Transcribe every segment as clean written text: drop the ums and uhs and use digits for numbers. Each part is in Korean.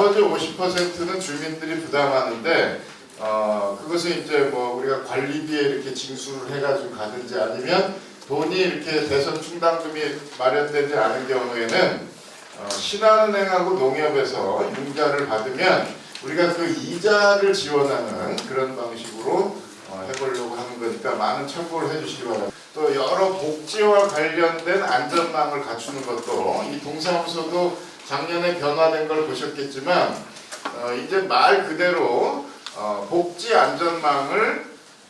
나머지 50%는 주민들이 부담하는데 그것은 이제 뭐 우리가 관리비에 이렇게 징수를 해가지고 가든지 아니면 돈이 이렇게 대선 충당금이 마련되지 않은 경우에는 신한은행하고 농협에서 융자를 받으면 우리가 그 이자를 지원하는 그런 방식으로 해보려고 하는 거니까 많은 참고를 해주시기 바랍니다. 또 여러 복지와 관련된 안전망을 갖추는 것도 이 동사무소도 작년에 변화된 걸 보셨겠지만 이제 말 그대로 복지 안전망을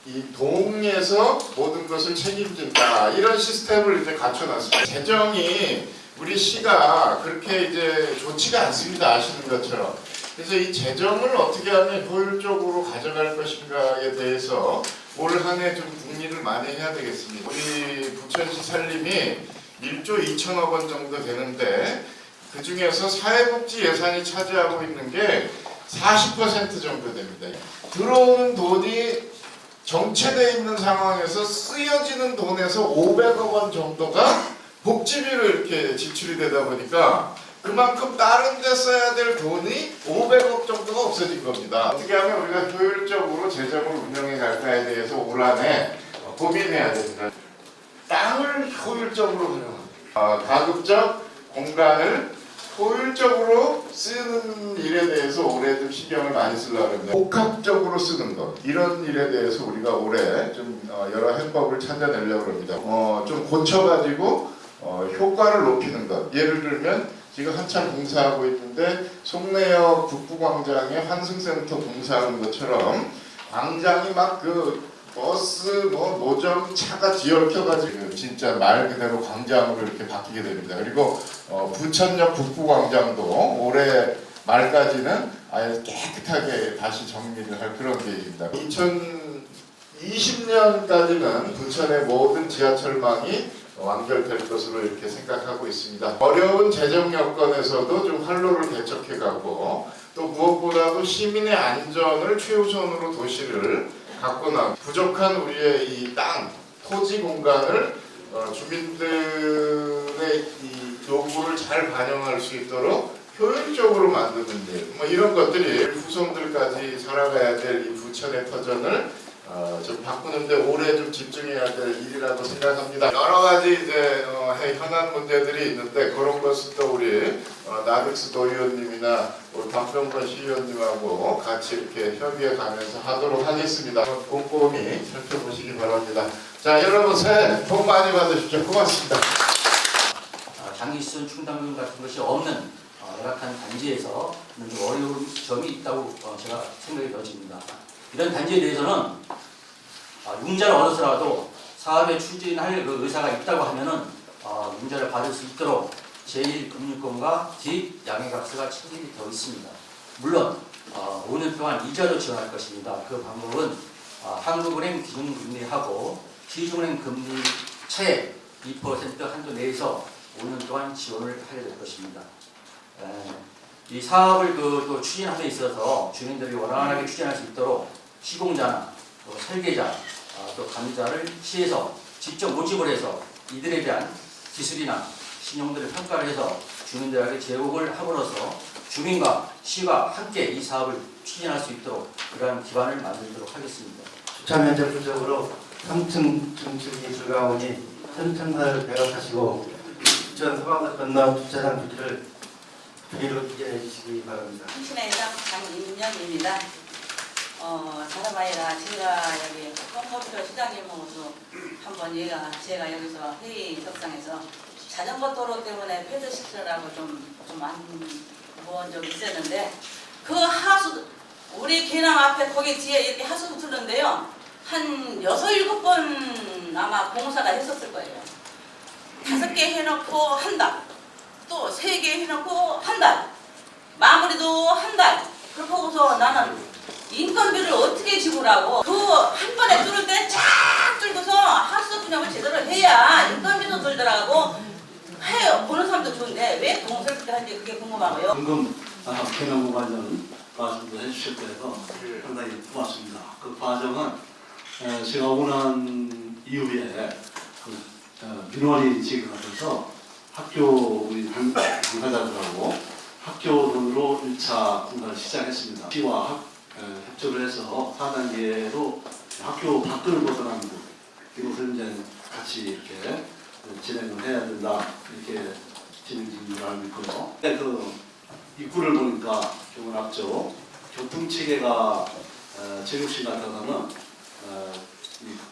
이 동에서 모든 것을 책임진다 이런 시스템을 이제 갖춰놨습니다. 재정이 우리 시가 그렇게 이제 좋지가 않습니다. 아시는 것처럼. 그래서 이 재정을 어떻게 하면 효율적으로 가져갈 것인가에 대해서 올 한 해 좀 궁리를 많이 해야 되겠습니다. 우리 부천시 살림이 1조 2천억 원 정도 되는데 그 중에서 사회복지 예산이 차지하고 있는 게 40% 정도 됩니다. 들어오는 돈이 정체되어 있는 상황에서 쓰여지는 돈에서 500억 원 정도가 복지비로 이렇게 지출이 되다 보니까 그만큼 다른 데 써야 될 돈이 500억 정도가 없어진 겁니다. 어떻게 하면 우리가 효율적으로 재정을 운영해 갈까에 대해서 올 한 해 고민해야 됩니다. 땅을 효율적으로 활용합니다. 가급적 공간을 효율적으로 쓰는 일에 대해서 올해 좀 신경을 많이 쓰려고 합니다. 복합적으로 쓰는 것 이런 일에 대해서 우리가 올해 좀 여러 해법을 찾아내려고 합니다. 좀 고쳐가지고 효과를 높이는 것. 예를 들면 지금 한참 공사하고 있는데 송내역 북부광장에 환승센터 공사하는 것처럼 광장이 막 그 버스 노점 차가 뒤엉켜가지고 진짜 말 그대로 광장으로 이렇게 바뀌게 됩니다. 그리고 부천역 북부광장도 올해 말까지는 아예 깨끗하게 다시 정리를 할 그런 계획입니다. 2020년까지는 부천의 모든 지하철망이 완결될 것으로 이렇게 생각하고 있습니다. 어려운 재정 여건에서도 좀 활로를 개척해가고 또 무엇보다도 시민의 안전을 최우선으로 도시를 갖고 나 부족한 우리의 이 땅, 토지 공간을 주민들의 이 요구를 잘 반영할 수 있도록 효율적으로 만드는 일, 뭐 이런 것들이 후손들까지 살아가야 될 이 부천의 터전을 좀 바꾸는데 올해 좀 집중해야 될 일이라고 생각합니다. 여러 가지 이제 현안 문제들이 있는데 그런 것은 또 우리 나득스 도의원님이나 우리 박병건 시의원님하고 같이 이렇게 협의해 가면서 하도록 하겠습니다. 꼼꼼히 살펴보시기 바랍니다. 자, 여러분 새해 복 많이 받으십시오. 고맙습니다. 장기시설 충당금 같은 것이 없는 열악한 단지에서 좀 어려운 점이 있다고 제가 생각이 되어집니다. 이런 단지에 대해서는 융자를 얻어서라도 사업에 추진할 그 의사가 있다고 하면은 융자를 받을 수 있도록 제1금융권과 뒷양해각서가 책임이 되어 있습니다. 물론 5년 동안 이자도 지원할 것입니다. 그 방법은 한국은행 기준금리하고 시중은행 금리 차액 2% 한도 내에서 5년 동안 지원을 하게 될 것입니다. 이 사업을 또 추진함에 있어서 주민들이 원활하게 추진할 수 있도록 시공자나 또 설계자, 또 감자를 시에서 직접 모집을 해서 이들에 대한 기술이나 신용들을 평가를 해서 주민들에게 제공을 함으로써 주민과 시가 함께 이 사업을 추진할 수 있도록 그러한 기반을 만들도록 하겠습니다. 주차 면적 부족으로 3층 증축이 불가오니 현장사를 배합하시고 부천 서방사 건너 주차장 주기를 주기로 기재해 주시기 바랍니다. 신신회장 장임영입니다. 자라바이라 제가 여기 컴퓨터 시장님하고도 한번 제가 여기서 회의석상에서 자전거 도로 때문에 패드시키라고 좀안 적이 있었는데 그 하수 우리 개남 앞에 거기 뒤에 이렇게 하수 붙었는데요. 한 6, 7번 아마 공사가 했었을 거예요. 5개 해놓고 한 달, 또 3개 해놓고 한 달, 마무리도 한 달. 그렇게 하고서 나는 인건비를 어떻게 지불하고 그 한 번에 뚫을 때 쫙 뚫고서 하수 분양을 제대로 해야 인건비도 들더라고 해요. 보는 사람도 좋은데 왜 공사를 그렇게 하는지 그게 궁금하고요. 방금 개념 관련 말씀도 해주실 때에서 상당히 고맙습니다. 그 과정은 제가 오는 이후에 민원이 지급하면서 학교 우리 당사자들하고 학교 돈으로 1차 공사를 시작했습니다. 시와 협조를 해서 4단계로 학교 밖을 벗어난 곳, 이곳을 이제 같이 이렇게 진행을 해야 된다, 이렇게 진행 중으로 알고 있고요. 그 입구를 보니까 교문 앞쪽 교통체계가 제국시 같아서는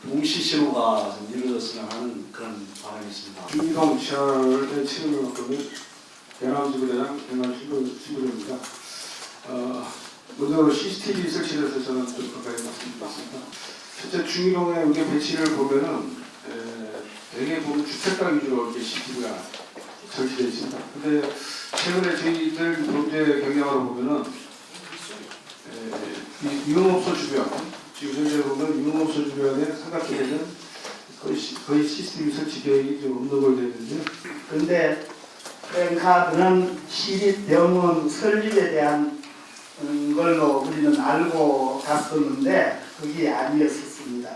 동시 신호가 좀 이루어졌으면 하는 그런 바람이 있습니다. 중이동 지하의 치료를 맡고는 대남지구대장 대남신부입니다. 먼저 CCTV 설치에 대해서 저는 좀 가까이 말씀드리겠습니다. 실제 중이동의 여기 배치를 보면은 대개 보면 주택가 위주로 이렇게 CCTV가 설치되어 있습니다. 근데 최근에 저희들 경제 경영으로 보면은 이 유흥업소 주변, 지금 현재 보면 유흥업소 주변에 삼각형에는 거의 CCTV 설치 계획이 좀 없는 걸로 되어 있는데, 근데 카드는 시립병원 설립에 대한 걸로 우리는 알고 갔었는데 그게 아니었습니다.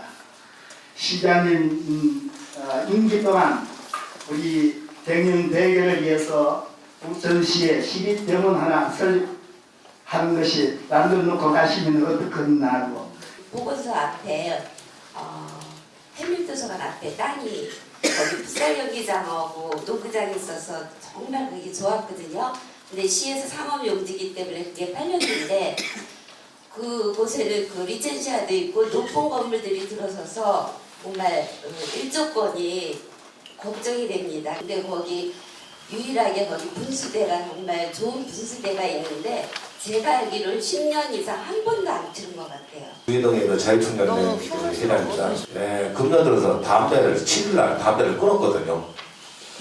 시장님 임기 동안 우리 대면 대결을 위해서 우천시에 시립병원 하나 설립하는 것이 만들어놓고 가시면 어떻겠나고. 보건소 앞에 해밀도서관 앞에 땅이 거기 풋살경기장하고 농구장이 있어서 정말 그게 좋았거든요. 근데 시에서 상업용지기 때문에 그게 8년인데 그곳에는 그 리젠시아도 있고 높은 건물들이 들어서서 정말 일조권이 걱정이 됩니다. 근데 거기 유일하게 거기 분수대가 정말 좋은 분수대가 있는데 제가 알기로는 10년 이상 한 번도 안 치른 것 같아요. 구이동에 자유청년회 회장입니다. 금년 들어서 담배를 7일날 담배를 끊었거든요.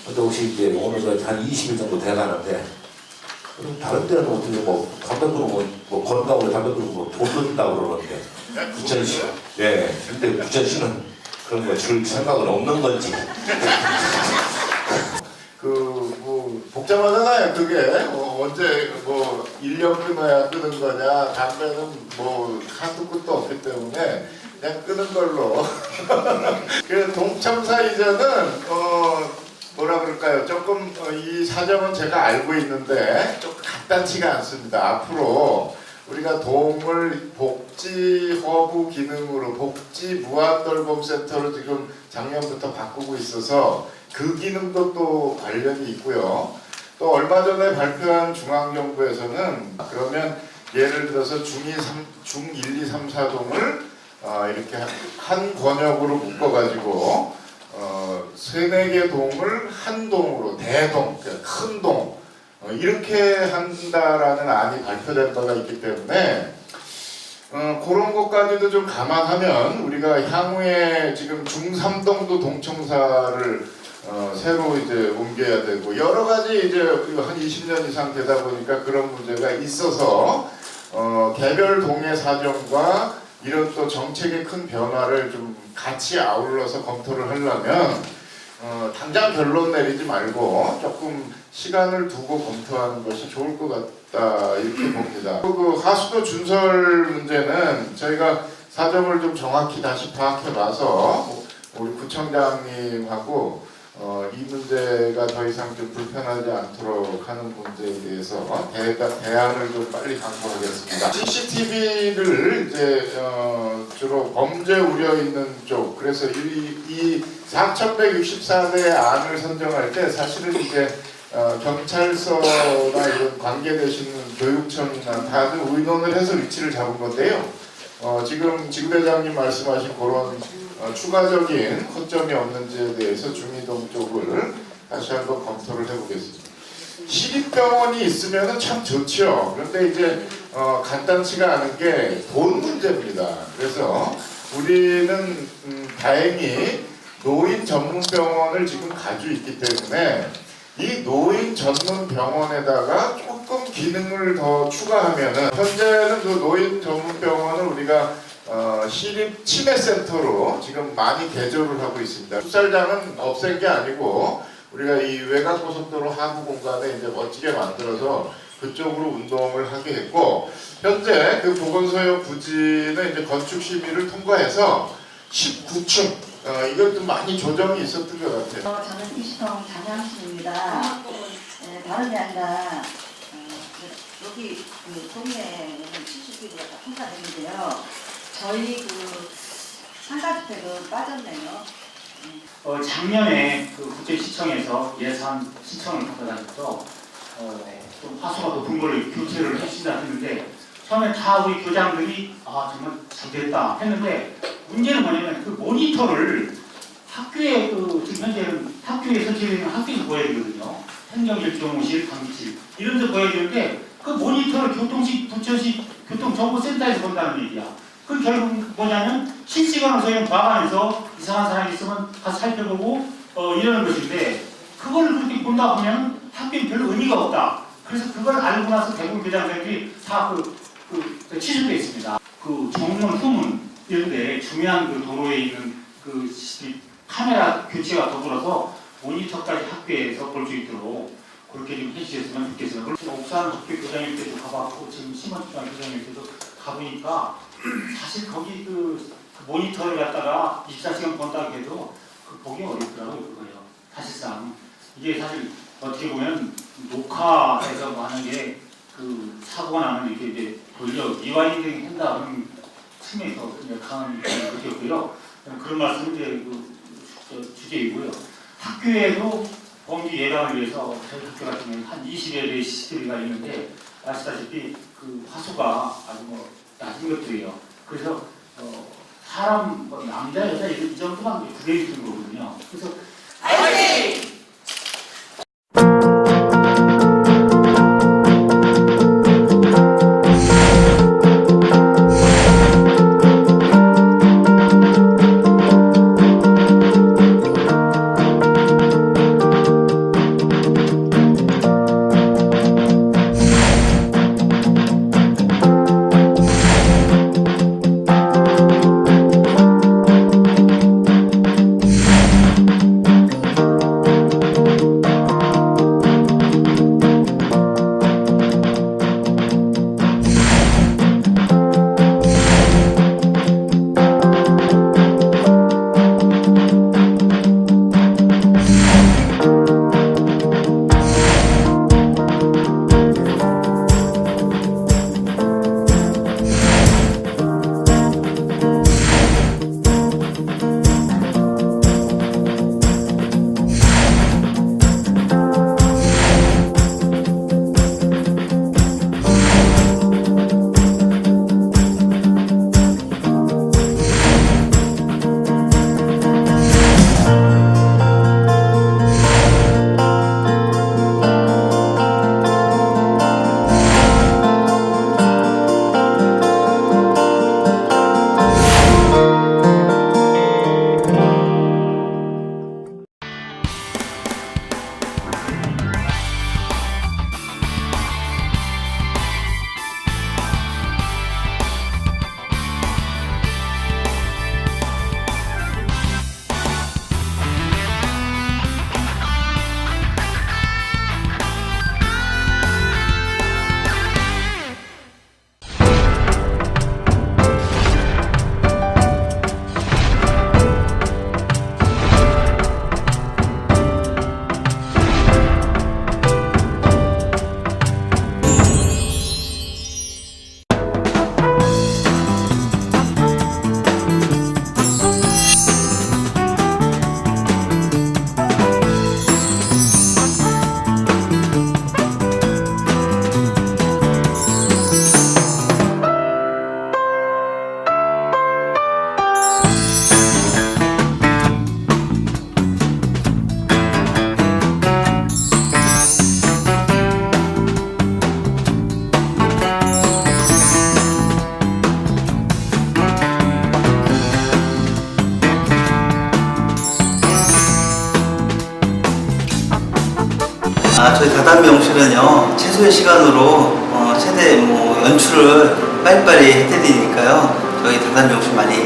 근데 혹시 이제 오늘 한 20일 정도 돼가는데 그럼 다른 데는 어떻게 뭐 담배 끊으면 뭐 건강으로 담배 끊으면 돈 든다고 그러는데 부천시 근데 부천시는 그런 거 줄 생각은 없는 건지. 뭐 복잡하잖아요. 그게 언제 뭐 1년 끊어야 끊은 거냐, 담배는 뭐 한도 끝도 없기 때문에 그냥 끊은 걸로. 그 동참사 이전은 뭐라 그럴까요? 조금 이 사정은 제가 알고 있는데 조금 간단치가 않습니다. 앞으로 우리가 동을 복지 허브 기능으로 복지 무한돌봄센터로 지금 작년부터 바꾸고 있어서 그 기능도 또 관련이 있고요. 또 얼마 전에 발표한 중앙정부에서는 그러면 예를 들어서 중 1, 2, 3, 4동을 이렇게 한 권역으로 묶어가지고 3, 4개 동을 한 동으로 대동, 큰 동 이렇게 한다라는 안이 발표된 바가 있기 때문에 그런 것까지도 좀 감안하면 우리가 향후에 지금 중3동도 동청사를 새로 이제 옮겨야 되고 여러 가지 이제 한 20년 이상 되다 보니까 그런 문제가 있어서 개별 동의 사정과 이런 또 정책의 큰 변화를 좀 같이 아울러서 검토를 하려면 당장 결론 내리지 말고 조금 시간을 두고 검토하는 것이 좋을 것 같다 이렇게 봅니다. 그 하수도 준설 문제는 저희가 사정을 좀 정확히 다시 파악해 봐서 우리 구청장님하고 이 문제가 더 이상 좀 불편하지 않도록 하는 문제에 대해서 대안을 좀 빨리 강구하겠습니다. CCTV를 이제 주로 범죄 우려 있는 쪽, 그래서 이 4,164대 안을 선정할 때 사실은 이제 경찰서나 이런 관계되시는 교육청이나 다들 의논을 해서 위치를 잡은 건데요. 지금 지구대장님 말씀하신 그런 추가적인 허점이 없는지에 대해서 중이동 쪽을 다시 한번 검토를 해보겠습니다. 시립병원이 있으면 참 좋죠. 그런데 이제 간단치가 않은 게 돈 문제입니다. 그래서 우리는 다행히 노인 전문 병원을 지금 가지고 있기 때문에 이 노인 전문 병원에다가 조금 기능을 더 추가하면은 현재는 그 노인 전문 병원을 우리가 시립 치매센터로 지금 많이 개조를 하고 있습니다. 풋살장은 없앤 게 아니고 우리가 이 외곽고속도로 하부 공간에 이제 멋지게 만들어서 그쪽으로 운동을 하게 했고 현재 그 보건소의 부지는 이제 건축 심의를 통과해서 19층 이걸 좀 많이 조정이 있었던 것 같아요. 저는 이시동 장양시입니다. 다름이 아니라 여기 그 동네에는 70개가 통과되는데요. 저희 그 상가주택은 빠졌네요. 작년에 그 국제시청에서 예산 신청을 받아가지고 좀 화수가 높은 걸 교체를 해주신다 했는데 처음에 다 우리 교장들이 정말 잘 됐다 했는데 문제는 뭐냐면 그 모니터를 학교에 지금 현재는 학교에 설치되는 학교에서 보여야 되거든요. 행정일조무실, 감기실 이런 데 보여야 되는데 그 모니터를 교통시, 부천시 교통정보센터에서 본다는 얘기야. 그 결국 뭐냐면 실시간으로 저희는 과관에서 이상한 사람이 있으면 가서 살펴보고 이러는 것인데 그걸 그렇게 본다 보면 학교에 별로 의미가 없다. 그래서 그걸 알고 나서 대부분 교장들이 다 취소되어 있습니다. 그 정문, 후문 이런데 중요한 그 도로에 있는 그 카메라 교체와 더불어서 모니터까지 학교에서 볼 수 있도록 그렇게 좀 해주셨으면 좋겠어요. 그래서 옥산 학교 교장님 때도 가봤고 지금 심원초등 교장님 때도 가보니까 사실 거기 그 모니터를 갖다가 24시간 본다고 해도 보기 어렵더라고요. 그거요. 사실상 이게 사실 어떻게 보면 녹화해서 뭐 하는 게 그 사고가 나면 이렇게 이제 돌려 미화인증 한다는 측면에서 강한 느꼈고요. 그런 말씀은 이제 그 주제이고요. 학교에도 범죄 예방을 위해서 저희 학교 같은 경우는 한 20여 대의 CCTV가 있는데 아시다시피 그 화수가 아주 뭐 낮은 것들이에요. 그래서 사람 뭐 남자 여자 이 정도만 구별해 주는 거거든요. 그래서 화이팅! 저희 다단명실은요 최소의 시간으로 최대 연출을 빨리빨리 해드리니까요 저희 다단명실 많이